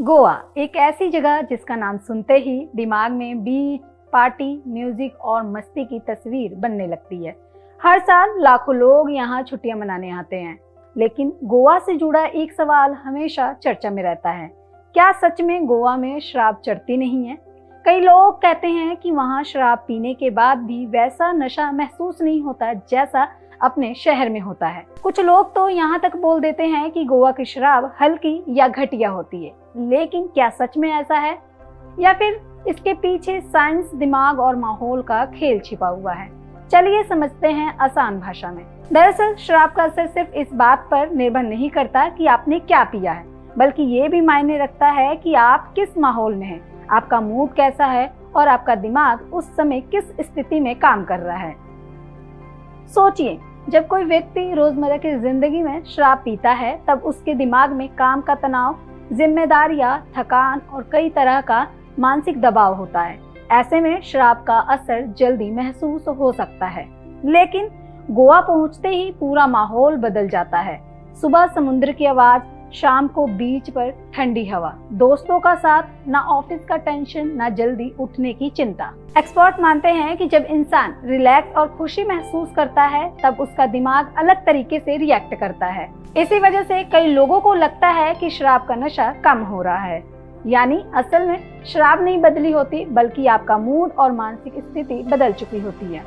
गोवा एक ऐसी जगह जिसका नाम सुनते ही दिमाग में बीच, पार्टी, म्यूजिक और मस्ती की तस्वीर बनने लगती है। हर साल लाखों लोग यहाँ छुट्टियां मनाने आते हैं, लेकिन गोवा से जुड़ा एक सवाल हमेशा चर्चा में रहता है। क्या सच में गोवा में शराब चढ़ती नहीं है? कई लोग कहते हैं कि वहाँ शराब पीने के बाद भी वैसा नशा महसूस नहीं होता जैसा अपने शहर में होता है। कुछ लोग तो यहाँ तक बोल देते हैं कि गोवा की शराब हल्की या घटिया होती है, लेकिन क्या सच में ऐसा है या फिर इसके पीछे साइंस, दिमाग और माहौल का खेल छिपा हुआ है? चलिए समझते हैं आसान भाषा में। दरअसल शराब का असर सिर्फ इस बात पर निर्भर नहीं करता कि आपने क्या पिया है, बल्कि ये भी मायने रखता है कि आप किस माहौल में हैं, आपका मूड कैसा है और आपका दिमाग उस समय किस स्थिति में काम कर रहा है। सोचिए, जब कोई व्यक्ति रोजमर्रा की जिंदगी में शराब पीता है, तब उसके दिमाग में काम का तनाव, जिम्मेदारियां, थकान और कई तरह का मानसिक दबाव होता है। ऐसे में शराब का असर जल्दी महसूस हो सकता है, लेकिन गोवा पहुंचते ही पूरा माहौल बदल जाता है। सुबह समुद्र की आवाज, शाम को बीच पर ठंडी हवा, दोस्तों का साथ, ना ऑफिस का टेंशन, ना जल्दी उठने की चिंता। एक्सपर्ट मानते हैं कि जब इंसान रिलैक्स और खुशी महसूस करता है, तब उसका दिमाग अलग तरीके से रिएक्ट करता है। इसी वजह से कई लोगों को लगता है कि शराब का नशा कम हो रहा है। यानी असल में शराब नहीं बदली होती, बल्कि आपका मूड और मानसिक स्थिति बदल चुकी होती है।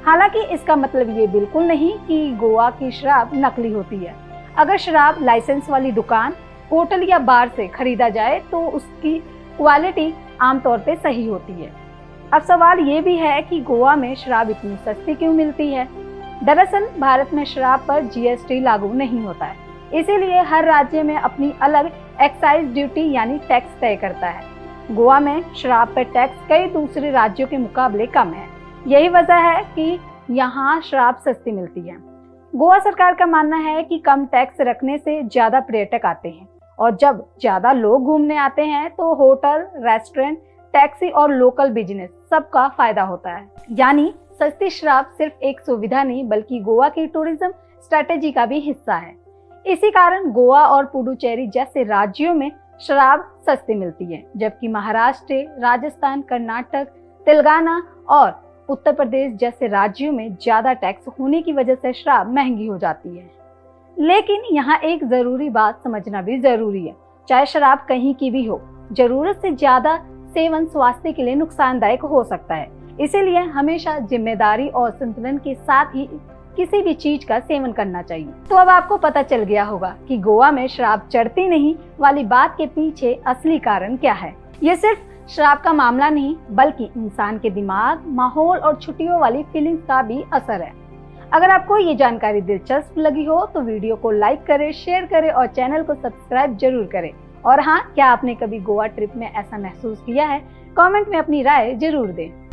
हालांकि इसका मतलब ये बिल्कुल नहीं कि गोवा की शराब नकली होती है। अगर शराब लाइसेंस वाली दुकान, होटल या बार से खरीदा जाए तो उसकी क्वालिटी आमतौर पे सही होती है। अब सवाल ये भी है कि गोवा में शराब इतनी सस्ती क्यों मिलती है? दरअसल भारत में शराब पर जीएसटी लागू नहीं होता है, इसीलिए हर राज्य में अपनी अलग एक्साइज ड्यूटी यानी टैक्स तय करता है। गोवा में शराब पर टैक्स कई दूसरे राज्यों के मुकाबले कम है। यही वजह है कि यहाँ शराब सस्ती मिलती है। गोवा सरकार का मानना है कि कम टैक्स रखने से ज्यादा पर्यटक आते हैं, और जब ज्यादा लोग घूमने आते हैं तो होटल, रेस्टोरेंट, टैक्सी और लोकल बिजनेस सबका फायदा होता है। यानी सस्ती शराब सिर्फ एक सुविधा नहीं, बल्कि गोवा की टूरिज्म स्ट्रेटेजी का भी हिस्सा है। इसी कारण गोवा और पुडुचेरी जैसे राज्यों में शराब सस्ती मिलती है, जबकि महाराष्ट्र, राजस्थान, कर्नाटक, तेलंगाना और उत्तर प्रदेश जैसे राज्यों में ज्यादा टैक्स होने की वजह से शराब महंगी हो जाती है। लेकिन यहाँ एक जरूरी बात समझना भी जरूरी है। चाहे शराब कहीं की भी हो, जरूरत से ज्यादा सेवन स्वास्थ्य के लिए नुकसानदायक हो सकता है। इसीलिए हमेशा जिम्मेदारी और संतुलन के साथ ही किसी भी चीज का सेवन करना चाहिए। तो अब आपको पता चल गया होगा कि गोवा में शराब चढ़ती नहीं वाली बात के पीछे असली कारण क्या है। ये सिर्फ शराब का मामला नहीं, बल्कि इंसान के दिमाग, माहौल और छुट्टियों वाली फीलिंग्स का भी असर है। अगर आपको ये जानकारी दिलचस्प लगी हो तो वीडियो को लाइक करें, शेयर करें और चैनल को सब्सक्राइब जरूर करें। और हाँ, क्या आपने कभी गोवा ट्रिप में ऐसा महसूस किया है? कमेंट में अपनी राय जरूर दें।